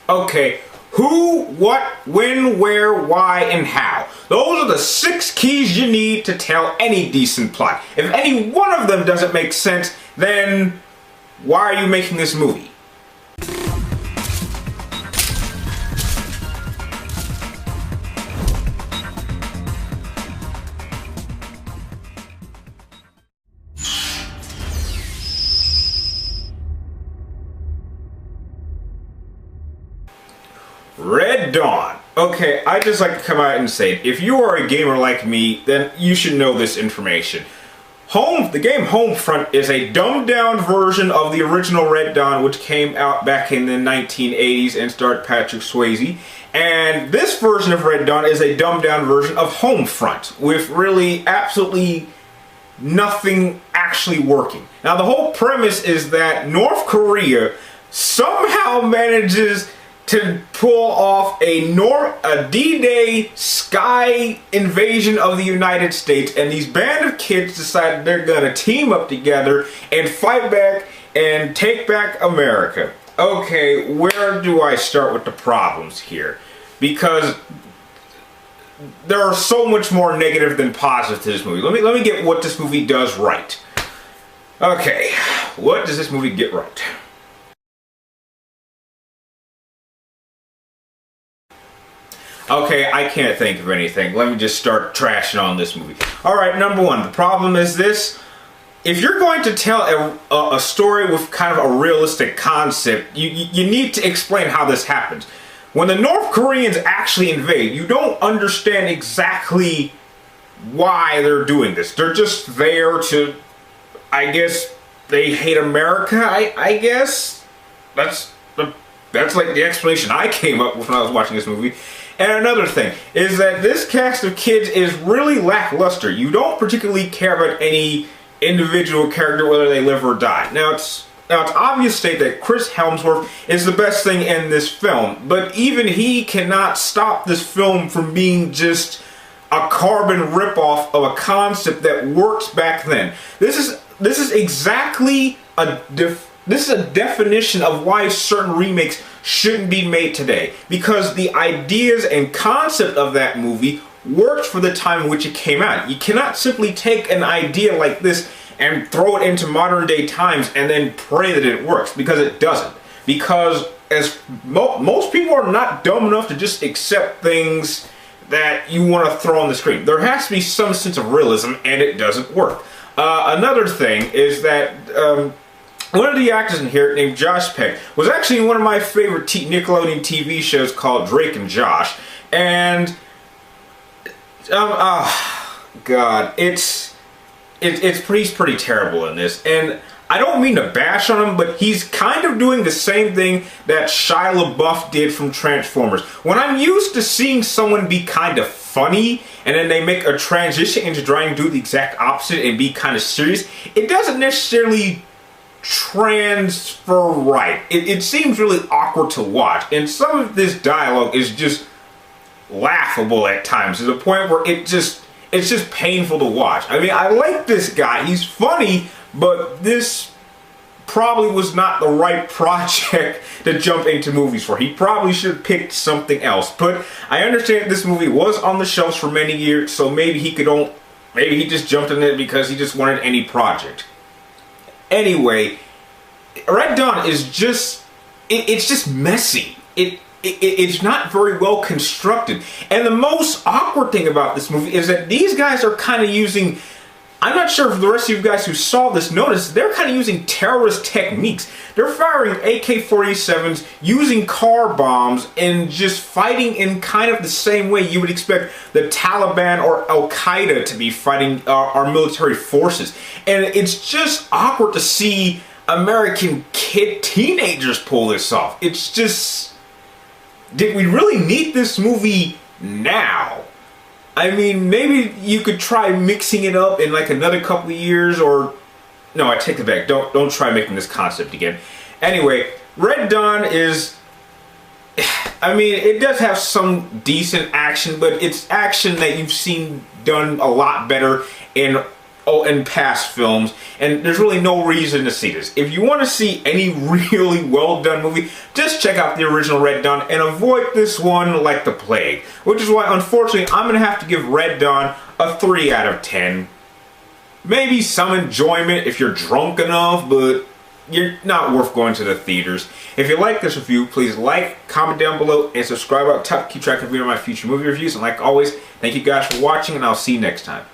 Okay, who, what, when, where, why, and how. Those are the 6 keys you need to tell any decent plot. If any one of them doesn't make sense, then why are you making this movie? Red Dawn. Okay, I'd just like to come out and say, if you are a gamer like me, then you should know this information. The game Homefront is a dumbed-down version of the original Red Dawn, which came out back in the 1980s and starred Patrick Swayze. And this version of Red Dawn is a dumbed-down version of Homefront, with really absolutely nothing actually working. Now, the whole premise is that North Korea somehow manages to pull off a D-Day sky invasion of the United States, and these band of kids decide they're gonna team up together and fight back and take back America. Okay, where do I start with the problems here? Because there are so much more negative than positive to this movie. Let me get what this movie does right. Okay, what does this movie get right? Okay, I can't think of anything. Let me just start trashing on this movie. Alright, number one, the problem is this. If you're going to tell a story with kind of a realistic concept, you need to explain how this happens. When the North Koreans actually invade, you don't understand exactly why they're doing this. They're just there to, I guess, they hate America, I guess? That's like the explanation I came up with when I was watching this movie. And another thing is that this cast of kids is really lackluster. You don't particularly care about any individual character, whether they live or die. Now it's obvious to state that Chris Hemsworth is the best thing in this film, but even he cannot stop this film from being just a carbon ripoff of a concept that works back then. This is exactly this is a definition of why certain remakes shouldn't be made today, because the ideas and concept of that movie worked for the time in which it came out. You cannot simply take an idea like this and throw it into modern day times and then pray that it works, because it doesn't. Because most people are not dumb enough to just accept things that you want to throw on the screen. There has to be some sense of realism, and it doesn't work. Another thing is that one of the actors in here, named Josh Peck, was actually in one of my favorite Nickelodeon TV shows called Drake and Josh. And, God, he's pretty terrible in this. And I don't mean to bash on him, but he's kind of doing the same thing that Shia LaBeouf did from Transformers. When I'm used to seeing someone be kind of funny, and then they make a transition into trying to do the exact opposite and be kind of serious, it doesn't necessarily transfer right. It seems really awkward to watch, and some of this dialogue is just laughable at times, to the point where it's just painful to watch. I mean, I like this guy, he's funny, but this probably was not the right project to jump into movies for. He probably should have picked something else. But I understand this movie was on the shelves for many years, so maybe he just jumped in it because he just wanted any project. Anyway, Red Dawn is just, it's just messy. It's not very well constructed. And the most awkward thing about this movie is that these guys are kind of using, I'm not sure if the rest of you guys who saw this noticed, they're kind of using terrorist techniques. They're firing AK-47s, using car bombs, and just fighting in kind of the same way you would expect the Taliban or Al-Qaeda to be fighting our military forces. And it's just awkward to see American teenagers pull this off. It's just, did we really need this movie now? I mean, maybe you could try mixing it up in like another couple of years, or no, I take it back. Don't try making this concept again. Anyway, Red Dawn is, I mean, it does have some decent action, but it's action that you've seen done a lot better in in past films, and there's really no reason to see this. If you want to see any really well done movie, just check out the original Red Dawn and avoid this one like the plague. Which is why, unfortunately, I'm going to have to give Red Dawn a 3 out of 10. Maybe some enjoyment if you're drunk enough, but you're not worth going to the theaters. If you like this review, please like, comment down below, and subscribe up top to keep track of my future movie reviews. And like always, thank you guys for watching, and I'll see you next time.